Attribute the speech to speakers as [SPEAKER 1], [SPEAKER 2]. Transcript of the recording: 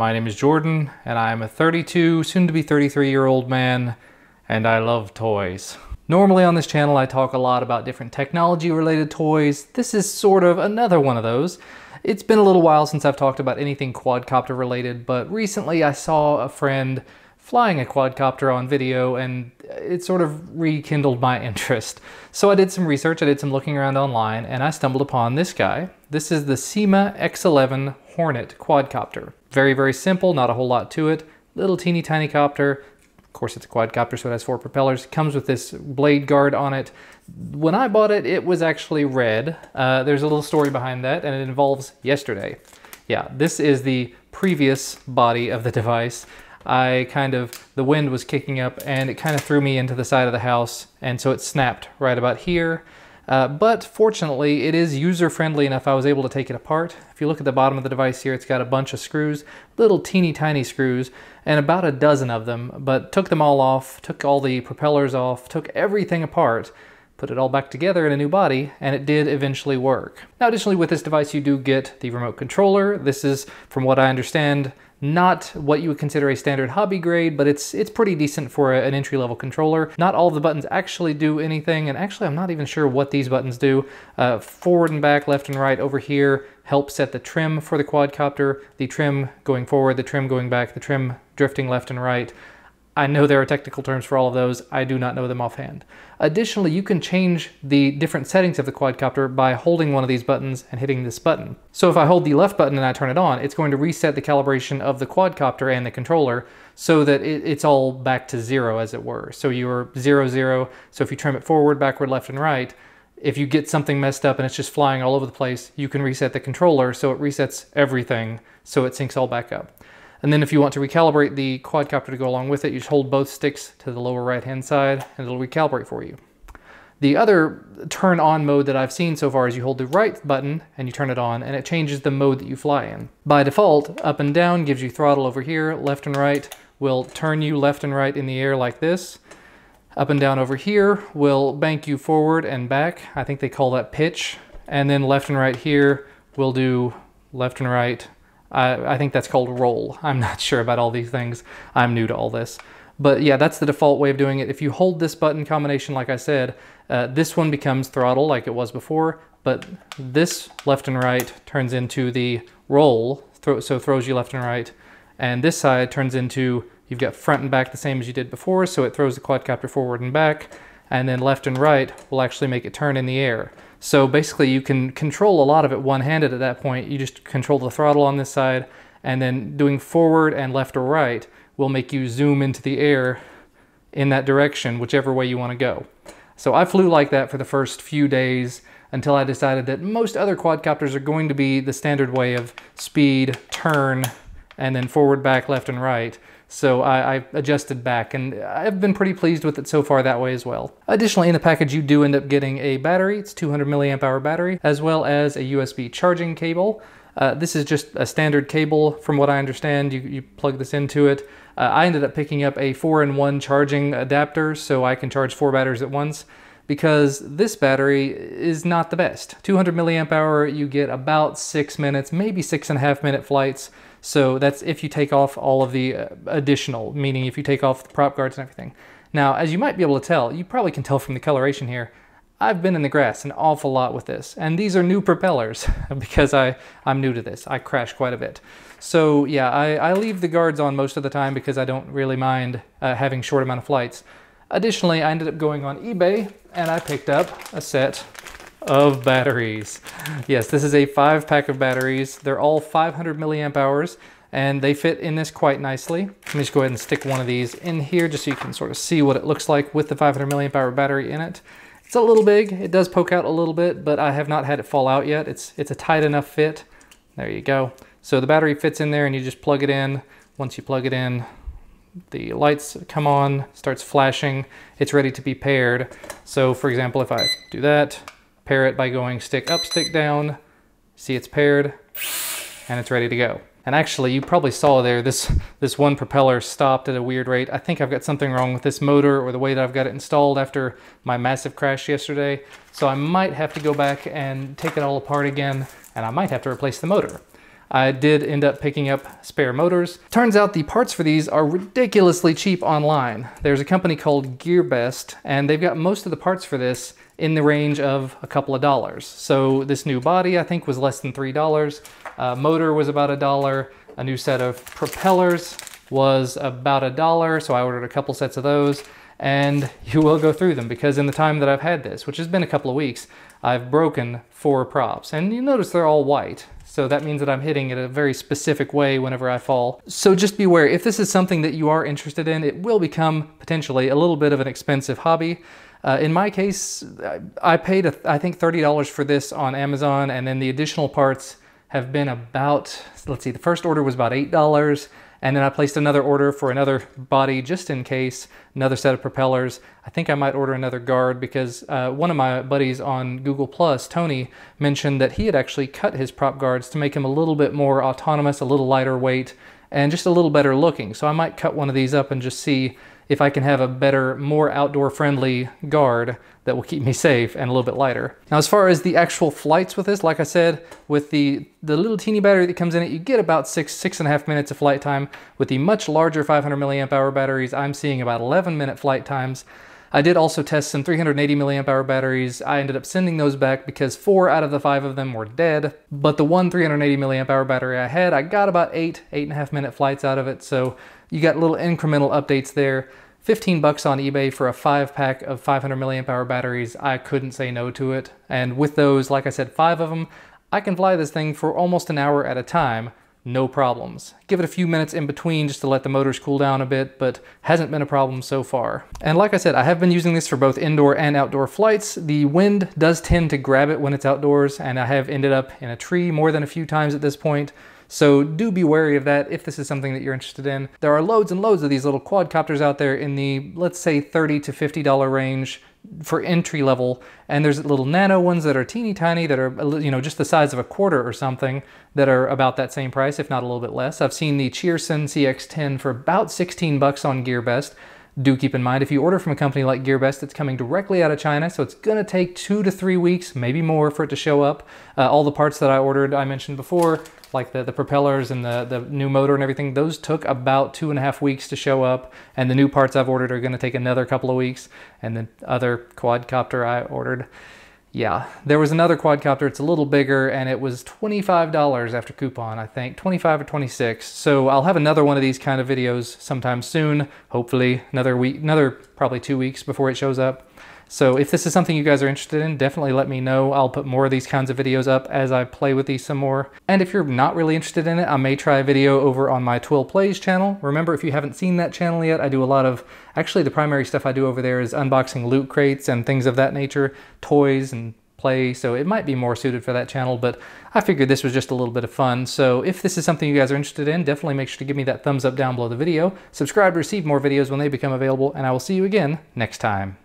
[SPEAKER 1] My name is Jordan, and I am a 32, soon to be 33-year-old man, and I love toys. Normally on this channel I talk a lot about different technology-related toys. This is sort of another one of those. It's been a little while since I've talked about anything quadcopter related, but recently I saw a friend flying a quadcopter on video and it sort of rekindled my interest. So I did some research, I did some looking around online, and I stumbled upon this guy. This is the Syma X11 Hornet quadcopter. Very, very simple, not a whole lot to it. Little teeny tiny copter. Of course it's a quadcopter, so it has 4 propellers. It comes with this blade guard on it. When I bought it, it was actually red. There's a little story behind that, and it involves yesterday. Yeah, this is the previous body of the device. The wind was kicking up and it kind of threw me into the side of the house, and so it snapped right about here. But fortunately, it is user-friendly enough I was able to take it apart. If you look at the bottom of the device here, it's got a bunch of screws, little teeny tiny screws, and about a dozen of them, but took them all off, took all the propellers off, took everything apart, put it all back together in a new body, and it did eventually work. Now, additionally, with this device, you do get the remote controller. This is, from what I understand, not what you would consider a standard hobby grade, but it's pretty decent for an entry-level controller. Not all of the buttons actually do anything, and actually I'm not even sure what these buttons do. Forward and back, left and right over here help set the trim for the quadcopter, the trim going forward, the trim going back, the trim drifting left and right. I know there are technical terms for all of those. I do not know them offhand. Additionally, you can change the different settings of the quadcopter by holding one of these buttons and hitting this button. So if I hold the left button and I turn it on, it's going to reset the calibration of the quadcopter and the controller so that it's all back to 0, as it were. So you're 0, 0. So if you trim it forward, backward, left, and right, if you get something messed up and it's just flying all over the place, you can reset the controller so it resets everything so it syncs all back up. And then if you want to recalibrate the quadcopter to go along with it, you just hold both sticks to the lower right-hand side and it'll recalibrate for you. The other turn on mode that I've seen so far is you hold the right button and you turn it on and it changes the mode that you fly in. By default, up and down gives you throttle over here, left and right will turn you left and right in the air like this. Up and down over here will bank you forward and back. I think they call that pitch. And then left and right here will do left and right. I think that's called roll. I'm not sure about all these things. I'm new to all this. But yeah, that's the default way of doing it. If you hold this button combination, like I said, this one becomes throttle like it was before, but this left and right turns into the roll, so throws you left and right. And this side turns into, you've got front and back the same as you did before, so it throws the quadcopter forward and back. And then left and right will actually make it turn in the air. So basically you can control a lot of it one-handed at that point. You just control the throttle on this side, and then doing forward and left or right will make you zoom into the air in that direction, whichever way you want to go. So I flew like that for the first few days until I decided that most other quadcopters are going to be the standard way of speed, turn, and then forward, back, left, and right. So I adjusted back, and I've been pretty pleased with it so far that way as well. Additionally, in the package you do end up getting a battery. It's 200 milliamp hour battery, as well as a USB charging cable. This is just a standard cable from what I understand. You plug this into it. I ended up picking up a 4-in-1 charging adapter so I can charge 4 batteries at once, because this battery is not the best. 200 milliamp hour, you get about 6 minutes, maybe 6.5 minute flights. So that's if you take off all of the additional, meaning if you take off the prop guards and everything. Now, as you might be able to tell, you probably can tell from the coloration here, I've been in the grass an awful lot with this, and these are new propellers because I'm new to this. I crash quite a bit. So yeah, I leave the guards on most of the time because I don't really mind having short amount of flights. Additionally, I ended up going on eBay and I picked up a set of batteries. Yes, this is a 5-pack of batteries. They're all 500 milliamp hours and they fit in this quite nicely. Let me just go ahead and stick one of these in here just so you can sort of see what it looks like with the 500 milliamp hour battery in it. It's a little big, it does poke out a little bit, but I have not had it fall out yet. It's a tight enough fit. There you go. So the battery fits in there and you just plug it in. Once you plug it in, the lights come on, starts flashing, it's ready to be paired. So for example, if I do that, pair it by going stick up, stick down, see it's paired, and it's ready to go. And actually, you probably saw there, this one propeller stopped at a weird rate. I think I've got something wrong with this motor or the way that I've got it installed after my massive crash yesterday. So I might have to go back and take it all apart again, and I might have to replace the motor. I did end up picking up spare motors. Turns out the parts for these are ridiculously cheap online. There's a company called GearBest, and they've got most of the parts for this in the range of a couple of dollars. So this new body, I think, was less than $3. Motor was about $1. A new set of propellers was about $1, so I ordered a couple sets of those. And you will go through them, because in the time that I've had this, which has been a couple of weeks, I've broken 4 props. And you notice they're all white. So that means that I'm hitting it a very specific way whenever I fall. So just beware, if this is something that you are interested in, it will become potentially a little bit of an expensive hobby. In my case, I paid, I think, $30 for this on Amazon, and then the additional parts have been about, let's see, the first order was about $8, and then I placed another order for another body just in case, another set of propellers. I think I might order another guard, because one of my buddies on Google+, Tony, mentioned that he had actually cut his prop guards to make him a little bit more autonomous, a little lighter weight, and just a little better looking. So I might cut one of these up and just see if I can have a better, more outdoor-friendly guard that will keep me safe and a little bit lighter. Now, as far as the actual flights with this, like I said, with the little teeny battery that comes in it, you get about 6.5 minutes of flight time. With the much larger 500 milliamp hour batteries, I'm seeing about 11-minute flight times. I did also test some 380 milliamp hour batteries. I ended up sending those back because 4 out of the 5 of them were dead. But the one 380 milliamp hour battery I had, I got about 8.5 minute flights out of it. So you got little incremental updates there. 15 bucks on eBay for a 5-pack of 500 milliamp hour batteries. I couldn't say no to it. And with those, like I said, 5 of them, I can fly this thing for almost an hour at a time, no problems. Give it a few minutes in between just to let the motors cool down a bit, but hasn't been a problem so far. And like I said, I have been using this for both indoor and outdoor flights. The wind does tend to grab it when it's outdoors, and I have ended up in a tree more than a few times at this point. So do be wary of that if this is something that you're interested in. There are loads and loads of these little quadcopters out there in the, let's say, $30 to $50 range for entry level. And there's little nano ones that are teeny tiny that are, you know, just the size of a quarter or something, that are about that same price, if not a little bit less. I've seen the Cheerson CX10 for about 16 bucks on GearBest. Do keep in mind, if you order from a company like GearBest, it's coming directly out of China, so it's gonna take 2 to 3 weeks, maybe more, for it to show up. All the parts that I ordered, I mentioned before, like the propellers and the new motor and everything, those took about 2.5 weeks to show up, and the new parts I've ordered are gonna take another couple of weeks, and the other quadcopter I ordered, yeah. There was another quadcopter, it's a little bigger, and it was $25 after coupon, I think, 25 or 26. So I'll have another one of these kind of videos sometime soon, hopefully another week, probably 2 weeks before it shows up. So if this is something you guys are interested in, definitely let me know. I'll put more of these kinds of videos up as I play with these some more. And if you're not really interested in it, I may try a video over on my Twill Plays channel. Remember, if you haven't seen that channel yet, I do a lot of, actually the primary stuff I do over there is unboxing loot crates and things of that nature, toys and play, so it might be more suited for that channel, but I figured this was just a little bit of fun. So if this is something you guys are interested in, definitely make sure to give me that thumbs up down below the video. Subscribe to receive more videos when they become available, and I will see you again next time.